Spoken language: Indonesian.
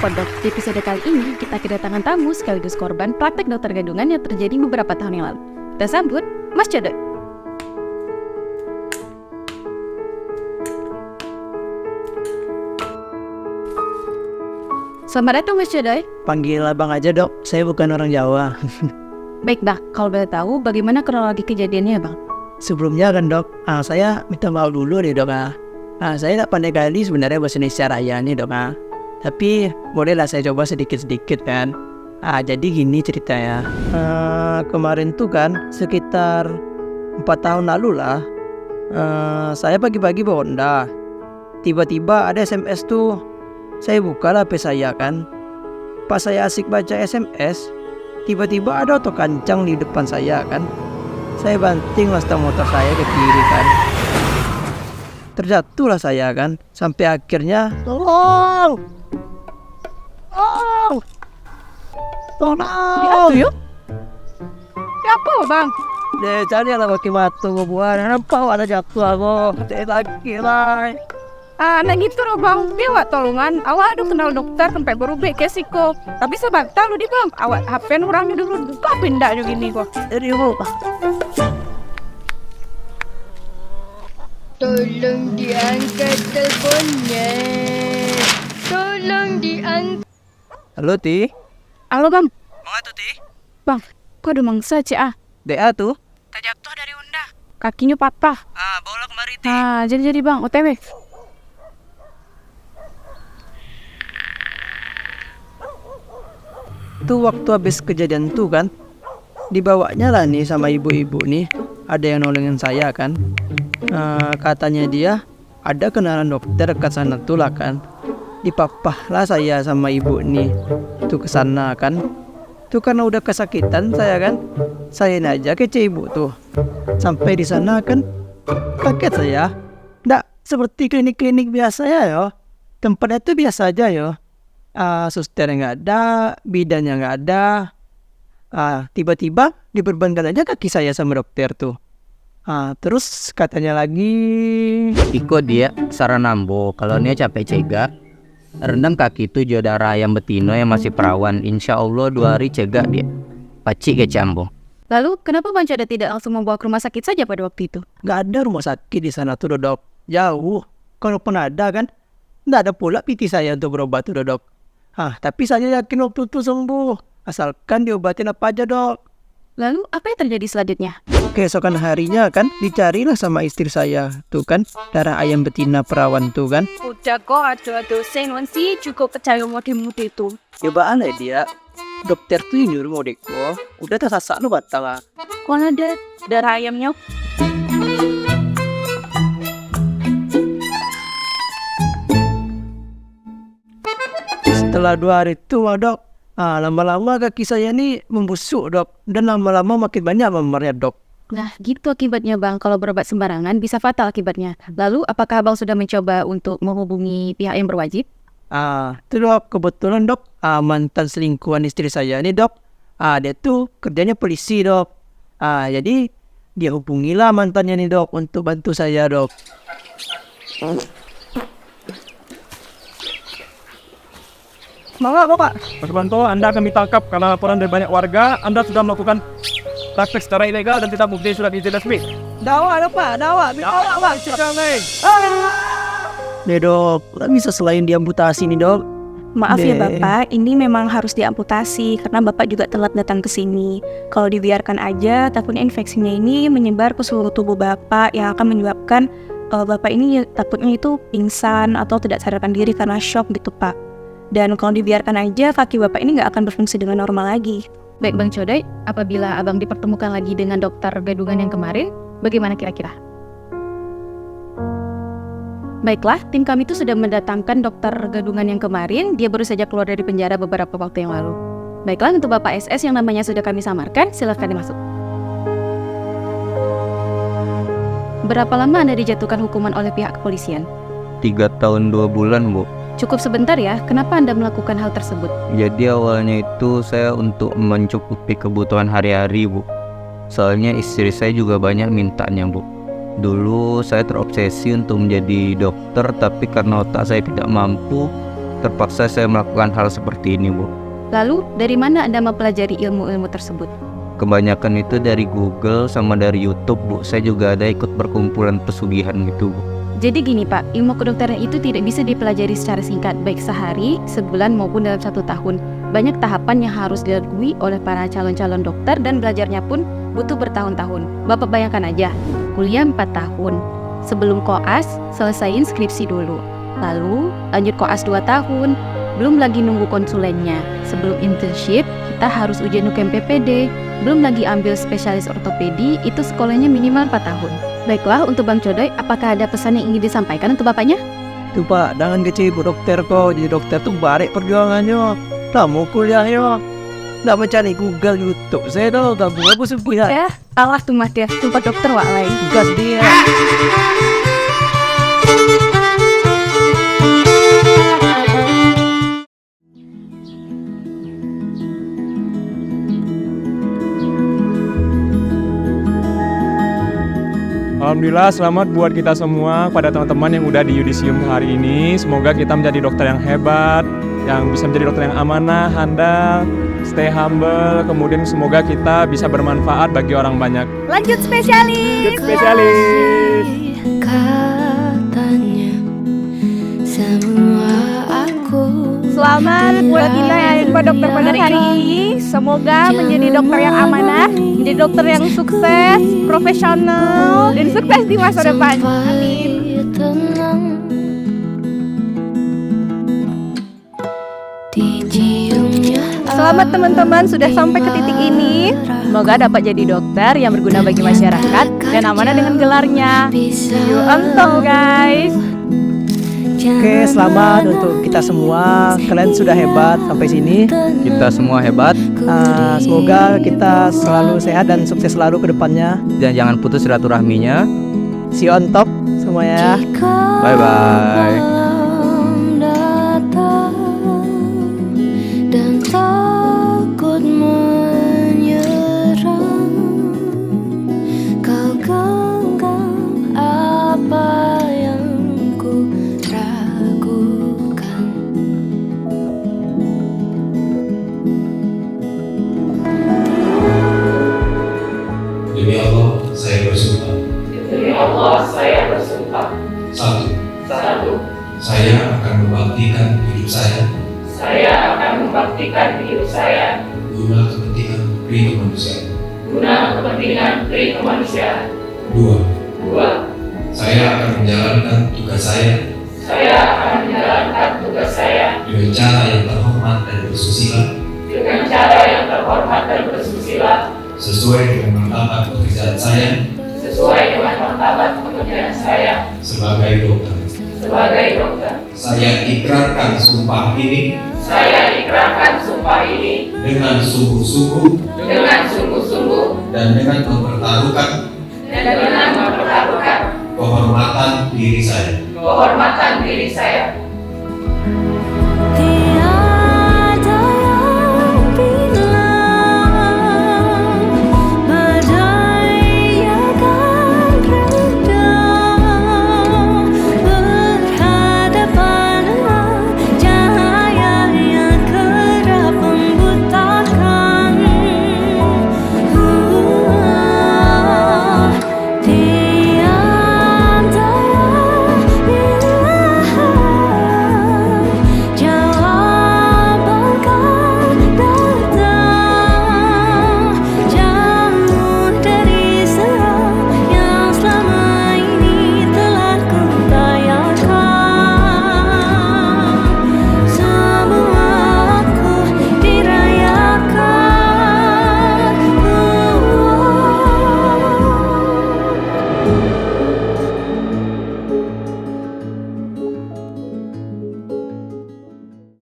Podok. Di episode kali ini, kita kedatangan tamu sekaligus korban praktek dokter gadungan yang terjadi beberapa tahun yang lalu. Kita sambut Mas Codoy. Selamat datang Mas Codoy. Panggil abang aja dok, saya bukan orang Jawa. Baik Bang, kalau boleh tahu bagaimana kronologi kejadiannya Bang? Sebelumnya kan dok, saya minta maaf dulu deh dok. Saya tak pandai kali sebenarnya bahasa Indonesia Raya nih dok. Tapi bolehlah saya coba sedikit-sedikit kan. Jadi gini ceritanya. Kemarin tuh kan sekitar 4 tahun lalu lah. Saya pagi-pagi bawa Honda. Tiba-tiba ada SMS tuh. Saya buka HP saya kan. Pas saya asik baca SMS, tiba-tiba ada auto kancang di depan saya kan. Saya banting lah stang motor saya ke kiri kan. Terjatuhlah saya kan. Sampai akhirnya tolong. Diatur yuk. Siapa Bang? Deh cari lah pakai batu buat nampak ada jatuh aku. Saya lagi lah. Nah gitu loh Bang, dia wak tolongan. Awak ada kenal dokter sampai berubah ke siko. Tapi sebentar lu di Bang, awak HP orangnya dulu buka pindahnya gini kok. Dari Bang. Tolong diangkat teleponnya. Tolong diangkat. Halo Ti. Halo Bang. Mau tuh Ti? Bang, kok ada mangsa Cik DA tuh. Terjatuh dari Honda. Kakinya patah. Bawa kemari Ti. Jadi Bang, OTW. Tuh waktu habis kejadian tuh kan, dibawanya lah nih sama ibu-ibu nih. Ada yang nolongin saya kan. Katanya dia ada kenalan dokter dekat sana tuh lah kan. Dipapah lah saya sama ibu nih tuh ke sana kan. Tuh karena udah kesakitan saya kan, saya aja kece ibu tuh. Sampai di sana kan kaget saya. Nggak seperti klinik-klinik biasa ya yo. Tempatnya tuh biasa aja yo. Suster nggak ada, bidannya nggak ada. Tiba-tiba diperbankan aja kaki saya sama dokter tuh. Terus katanya lagi Iko dia saranambo kalau dia capek cegak rendam kaki itu jo darah ayam betino yang masih perawan, insya Allah 2 hari cegak dia pacik ke cambo. Lalu kenapa Bang Codoy tidak langsung membawa ke rumah sakit saja pada waktu itu? nggak ada rumah sakit di sana tuh dok, jauh. Kalaupun ada kan, nggak ada pula PT saya untuk berobat tuh dok. Tapi saya yakin waktu itu sembuh, asalkan diobatin apa aja dok. Lalu apa yang terjadi selanjutnya? Keesokan harinya kan dicarilah sama istri saya tuh kan, darah ayam betina perawan tuh kan. Udah kok ada dosen sih cukup percaya mode-mode itu. Coba aneh dia, dokter tuh nyuruh modeko, udah tersasak lu batang lah. Kok ada darah ayamnya? Setelah 2 hari itu dok, lama-lama kaki saya nih membusuk dok, dan lama-lama makin banyak memernya dok. Nah gitu akibatnya Bang, kalau berobat sembarangan bisa fatal akibatnya. Lalu apakah Abang sudah mencoba untuk menghubungi pihak yang berwajib? Itu dok, kebetulan dok, mantan selingkuhan istri saya nih dok, dia tuh kerjanya polisi dok. Jadi dia hubungilah mantannya nih dok untuk bantu saya dok. Semangat Bapak. Mas Banto, Anda akan ditangkap karena laporan dari banyak warga. Anda sudah melakukan praktek secara ilegal dan tidak mempunyai surat izin resmi. Dawa dok pak, dawa. Nih dok, nggak bisa selain diamputasi nih dok. Maaf ya Deh. Bapak, ini memang harus diamputasi karena Bapak juga telat datang ke sini. Kalau dibiarkan aja, takutnya infeksinya ini menyebar ke seluruh tubuh Bapak yang akan menyebabkan Bapak ini takutnya itu pingsan atau tidak sadarkan diri karena shock gitu Pak. Dan kalau dibiarkan aja, kaki Bapak ini nggak akan berfungsi dengan normal lagi. Baik Bang Codoy, apabila Abang dipertemukan lagi dengan dokter gadungan yang kemarin, bagaimana kira-kira? Baiklah, tim kami itu sudah mendatangkan dokter gadungan yang kemarin. Dia baru saja keluar dari penjara beberapa waktu yang lalu. Baiklah, untuk Bapak SS yang namanya sudah kami samarkan, silakan dimasuk. Berapa lama Anda dijatuhkan hukuman oleh pihak kepolisian? 3 tahun 2 bulan Bu. Cukup sebentar ya, kenapa Anda melakukan hal tersebut? Jadi awalnya itu saya untuk mencukupi kebutuhan hari-hari Bu. Soalnya istri saya juga banyak mintanya Bu. Dulu saya terobsesi untuk menjadi dokter, tapi karena otak saya tidak mampu, terpaksa saya melakukan hal seperti ini, Bu. Lalu, dari mana Anda mempelajari ilmu-ilmu tersebut? Kebanyakan itu dari Google sama dari YouTube, Bu. Saya juga ada ikut perkumpulan pesugihan gitu, Bu. Jadi gini Pak, ilmu kedokteran itu tidak bisa dipelajari secara singkat, baik sehari, sebulan maupun dalam 1 tahun. Banyak tahapan yang harus dilalui oleh para calon-calon dokter dan belajarnya pun butuh bertahun-tahun. Bapak bayangkan aja, kuliah 4 tahun. Sebelum koas, selesaiin skripsi dulu. Lalu lanjut koas 2 tahun, belum lagi nunggu konsulennya. Sebelum internship, kita harus ujian UKM PPD. Belum lagi ambil spesialis ortopedi, itu sekolahnya minimal 4 tahun. Baiklah, untuk Bang Codoy, apakah ada pesan yang ingin disampaikan untuk Bapaknya? Tuh Pak, jangan kecewa dokter kok. Jadi dokter tuh barik perjuangannya. Kamu kuliahnya nggak mencari Google, YouTube. Saya tahu kamu apa sih punya Ya, alah tuh Mas dia, sumpah dokter wak lain. tugas dia. Alhamdulillah, selamat buat kita semua, pada teman-teman yang udah di Yudisium hari ini. Semoga kita menjadi dokter yang hebat, yang bisa menjadi dokter yang amanah, handal, stay humble. Kemudian semoga kita bisa bermanfaat bagi orang banyak. Lanjut spesialis. Spesialis. Katanya semua aku. Selamat buat kita yang jumpa dokter pada hari ini. Semoga menjadi dokter yang amanah, menjadi dokter yang sukses, profesional, dan sukses di masa depan. Amin. Selamat teman-teman sudah sampai ke titik ini. Semoga dapat jadi dokter yang berguna bagi masyarakat dan amanah dengan gelarnya. See you on top, guys. Oke, selamat untuk kita semua. Kalian sudah hebat sampai sini. Kita semua hebat Semoga kita selalu sehat dan sukses selalu ke depannya. dan jangan putus silaturahminya. See you on top semuanya. Bye-bye. Dan takut menyerang, kau genggam apa yang ku ragukan. Demi Allah, saya bersumpah. Demi Allah, saya bersumpah. Satu. Saya akan membaktikan hidup saya. Guna kepentingan pri kemanusiaan. Dua. Saya akan menjalankan tugas saya. Dengan cara yang terhormat dan bersusila. Sesuai dengan martabat pekerjaan saya. Sebagai dokter. Saya ikrarkan sumpah ini. Dengan sungguh-sungguh. Dan dengan mempertaruhkan. Kehormatan diri saya.